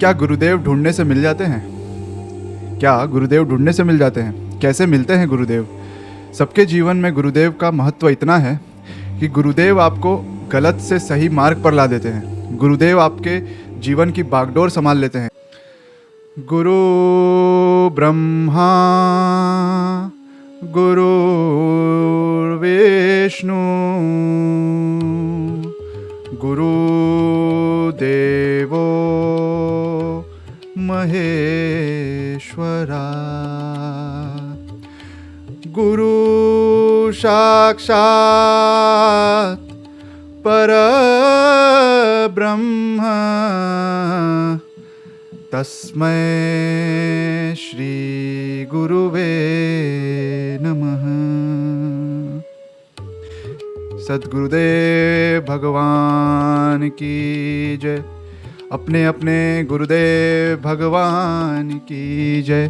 क्या गुरुदेव ढूंढने से मिल जाते हैं? क्या गुरुदेव ढूंढने से मिल जाते हैं? कैसे मिलते हैं गुरुदेव? सबके जीवन में गुरुदेव का महत्व इतना है कि गुरुदेव आपको गलत से सही मार्ग पर ला देते हैं। गुरुदेव आपके जीवन की बागडोर संभाल लेते हैं। गुरु ब्रह्मा गुरु विष्णु गुरु देवो महेश्वरा गुरु साक्षात् परब्रह्म तस्मै श्री गुरुवे नमः। सद्गुरुदेव भगवान की जय। अपने अपने गुरुदेव भगवान की जय।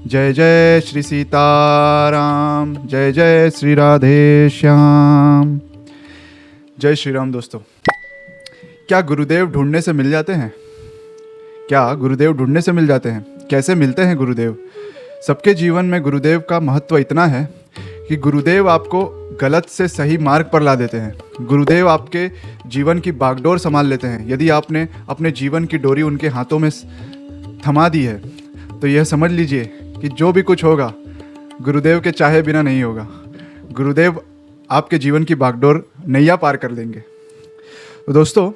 जय जय श्री सीताराम, जय जय श्री राधे श्याम। जय श्री राम। दोस्तों, क्या गुरुदेव ढूंढने से मिल जाते हैं? क्या गुरुदेव ढूंढने से मिल जाते हैं? कैसे मिलते हैं गुरुदेव? सबके जीवन में गुरुदेव का महत्व इतना है कि गुरुदेव आपको गलत से सही मार्ग पर ला देते हैं। गुरुदेव आपके जीवन की बागडोर संभाल लेते हैं। यदि आपने अपने जीवन की डोरी उनके हाथों में थमा दी है तो यह समझ लीजिए कि जो भी कुछ होगा गुरुदेव के चाहे बिना नहीं होगा। गुरुदेव आपके जीवन की बागडोर नैया पार कर देंगे। तो दोस्तों,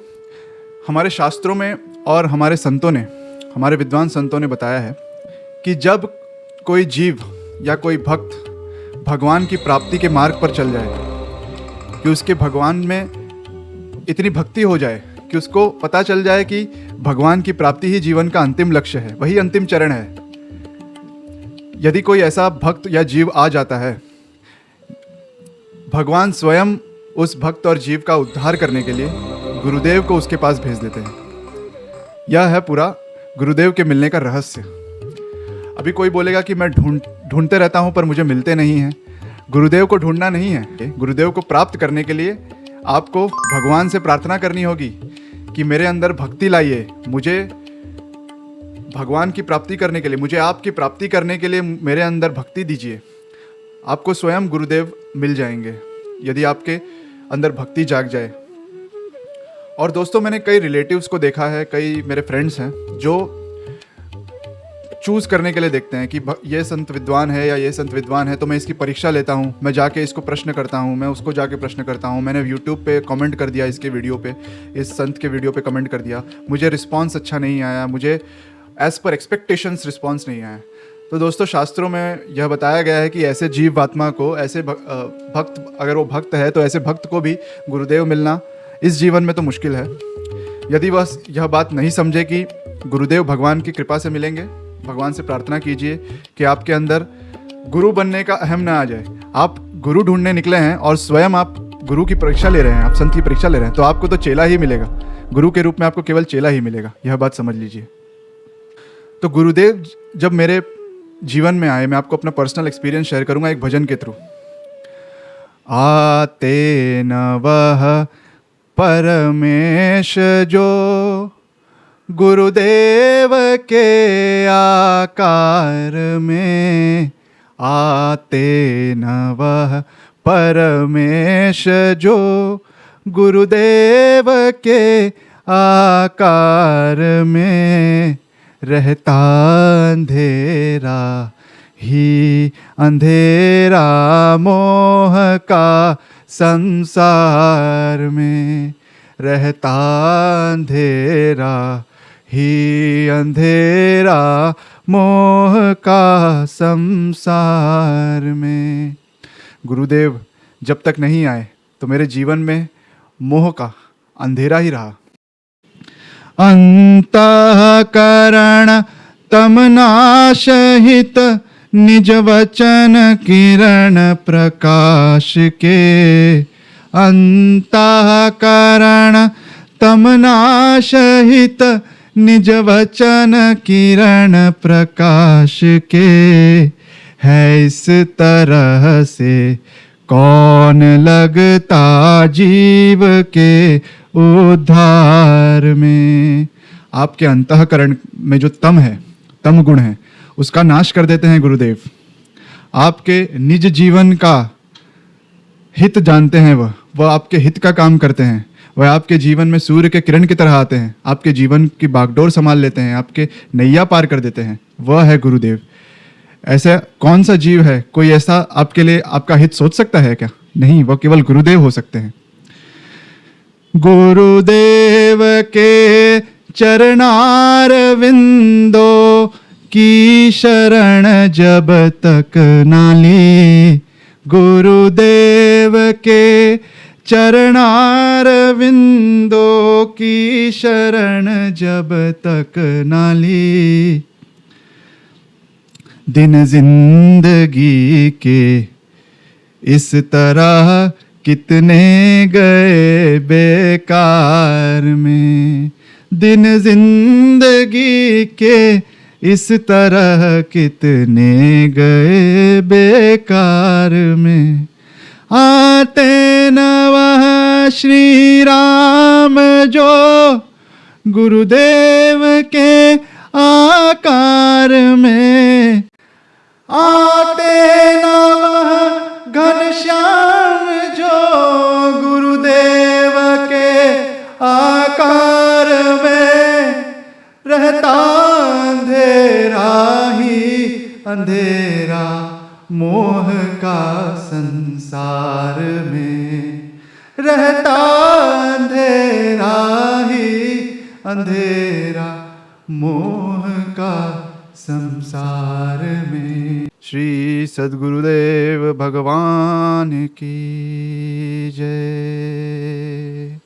हमारे शास्त्रों में और हमारे संतों ने, हमारे विद्वान संतों ने बताया है कि जब कोई जीव या कोई भक्त भगवान की प्राप्ति के मार्ग पर चल जाए, कि उसके भगवान में इतनी भक्ति हो जाए कि उसको पता चल जाए कि भगवान की प्राप्ति ही जीवन का अंतिम लक्ष्य है, वही अंतिम चरण है। यदि कोई ऐसा भक्त या जीव आ जाता है, भगवान स्वयं उस भक्त और जीव का उद्धार करने के लिए गुरुदेव को उसके पास भेज देते हैं। यह है पूरा गुरुदेव के मिलने का रहस्य। अभी कोई बोलेगा कि मैं ढूंढते रहता हूं पर मुझे मिलते नहीं हैं। गुरुदेव को ढूंढना नहीं है। गुरुदेव को प्राप्त करने के लिए आपको भगवान से प्रार्थना करनी होगी कि मेरे अंदर भक्ति लाइए, मुझे भगवान की प्राप्ति करने के लिए, मुझे आपकी प्राप्ति करने के लिए मेरे अंदर भक्ति दीजिए। आपको स्वयं गुरुदेव मिल जाएंगे यदि आपके अंदर भक्ति जाग जाए। और दोस्तों, मैंने कई रिलेटिव्स को देखा है, कई मेरे फ्रेंड्स हैं जो चूज़ करने के लिए देखते हैं कि ये संत विद्वान है या ये संत विद्वान है, तो मैं इसकी परीक्षा लेता हूँ, मैं जाके इसको प्रश्न करता हूँ, मैं उसको जाके प्रश्न करता हूँ। मैंने यूट्यूब पे कमेंट कर दिया इसके वीडियो पे, इस संत के वीडियो पे कमेंट कर दिया, मुझे रिस्पांस अच्छा नहीं आया, मुझे एज़ पर एक्सपेक्टेशंस रिस्पांस नहीं आया। तो दोस्तों, शास्त्रों में यह बताया गया है कि ऐसे जीव आत्मा को, ऐसे भक्त, अगर वो भक्त है तो ऐसे भक्त को भी गुरुदेव मिलना इस जीवन में तो मुश्किल है। यदि वह यह बात नहीं समझे कि गुरुदेव भगवान की कृपा से मिलेंगे, भगवान से प्रार्थना कीजिए कि आपके अंदर गुरु बनने का अहम ना आ जाए। आप गुरु ढूंढने निकले हैं और स्वयं आप गुरु की परीक्षा ले रहे हैं, आप संत की परीक्षा ले रहे हैं, तो आपको तो चेला ही मिलेगा। गुरु के रूप में आपको केवल चेला ही मिलेगा, यह बात समझ लीजिए। तो गुरुदेव जब मेरे जीवन में आए, मैं आपको अपना पर्सनल एक्सपीरियंस शेयर करूंगा एक भजन के थ्रू। आते न वह परमेश जो गुरुदेव के आकार में, आते न वह परमेश जो गुरुदेव के आकार में, रहता अंधेरा ही अंधेरा मोह का संसार में, रहता अंधेरा ही अंधेरा मोह का संसार में। गुरुदेव जब तक नहीं आए तो मेरे जीवन में मोह का अंधेरा ही रहा। अंतःकरण तमनाशहित निज वचन किरण प्रकाश के, अंतःकरण तमनाशहित निज वचन किरण प्रकाश के, है इस तरह से कौन लगता जीव के उद्धार में। आपके अंतःकरण में जो तम है, तम गुण है, उसका नाश कर देते हैं गुरुदेव। आपके निज जीवन का हित जानते हैं, वह आपके हित का काम करते हैं। वह आपके जीवन में सूर्य के किरण की तरह आते हैं, आपके जीवन की बागडोर संभाल लेते हैं, आपके नैया पार कर देते हैं। वह है गुरुदेव। ऐसा कौन सा जीव है, कोई ऐसा आपके लिए आपका हित सोच सकता है क्या? नहीं, वह केवल गुरुदेव हो सकते हैं। गुरुदेव के चरणार विंदो की शरण जब तक ना ली, गुरुदेव के चरणार विंदो की शरण जब तक ना ली, दिन जिंदगी के इस तरह कितने गए बेकार में, दिन जिंदगी के इस तरह कितने गए बेकार में। आते न वह श्री राम जो गुरुदेव के आकार में, आते न वह घनश्याम जो गुरुदेव के आकार में, रहता अंधेरा ही अंधेरा मोह का संसार में, रहता अंधेरा ही अंधेरा मोह का संसार में। श्री सद्गुरुदेव भगवान की जय।